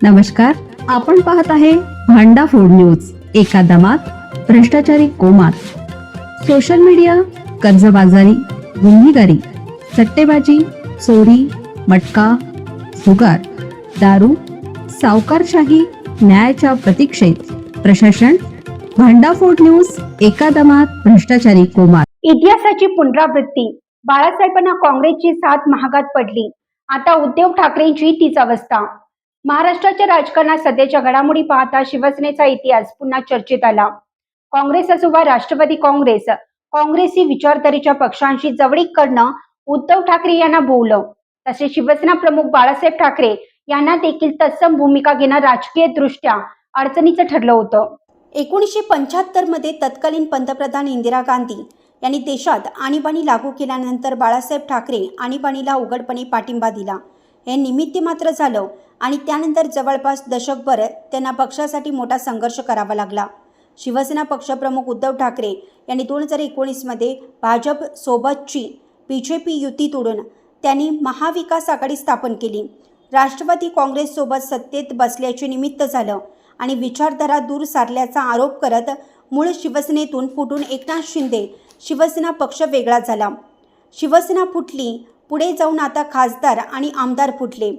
नमस्कार, आपण पाहत आहे भांडा फूड न्यूज. एका दमात भ्रष्टाचारी कोमात. सोशल मीडिया, कर्जबाजारी, गुन्हेगारी, सट्टेबाजी, चोरी, मटका, जुगार, दारू, सावकारशाही, न्यायाच्या प्रतीक्षेत प्रशासन. भांडा फूड न्यूज. एका दमात भ्रष्टाचारी कोमात. इतिहासाची पुनरावृत्ती. बाळासाहेबांना काँग्रेसची साथ महागात पडली. आता उद्धव ठाकरेंची तीच अवस्था. महाराष्ट्राच्या राजकारणात सध्याच्या घडामोडी पाहता शिवसेनेचा इतिहास पुन्हा चर्चेत आला. काँग्रेस असो वा राष्ट्रवादी काँग्रेस, काँग्रेसी विचारधारेच्या पक्षांशी जवळीक करणं उद्धव ठाकरे यांना भोवलं. तसे शिवसेना प्रमुख बाळासाहेब ठाकरे यांना देखील तत्सम भूमिका घेणं राजकीय दृष्ट्या अडचणीचं ठरलं होतं. 1975 मध्ये तत्कालीन पंतप्रधान इंदिरा गांधी यांनी देशात आणीबाणी लागू केल्यानंतर बाळासाहेब ठाकरे आणीबाणीला उघडपणे पाठिंबा दिला. हे निमित्त मात्र झालं आणि त्यानंतर जवळपास दशकभर त्यांना पक्षासाठी मोठा संघर्ष करावा लागला. शिवसेना पक्षप्रमुख उद्धव ठाकरे यांनी 2019 मध्ये भाजप सोबतची BJP युती तोडून त्यांनी महाविकास आघाडी स्थापन केली. राष्ट्रवादी काँग्रेससोबत सत्तेत बसल्याचे निमित्त झालं आणि विचारधारा दूर सारल्याचा आरोप करत मूळ शिवसेनेतून फुटून एकनाथ शिंदे शिवसेना पक्ष वेगळा झाला. शिवसेना फुटली. पुढे जाऊन आता खासदार आणि आमदार फुटले.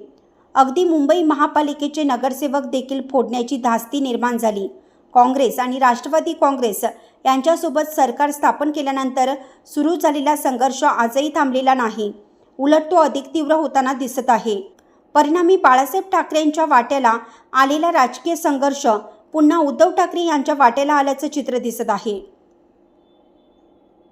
अगदी मुंबई महापालिकेचे नगरसेवक देखील फोडण्याची धास्ती निर्माण झाली. काँग्रेस आणि राष्ट्रवादी काँग्रेस यांच्यासोबत सरकार स्थापन केल्यानंतर सुरू झालेला संघर्ष आजही थांबलेला नाही. उलट तो अधिक तीव्र होताना दिसत आहे. परिणामी बाळासाहेब ठाकरेंच्या वाट्याला आलेला राजकीय संघर्ष पुन्हा उद्धव ठाकरे यांच्या वाट्याला आल्याचं चित्र दिसत आहे.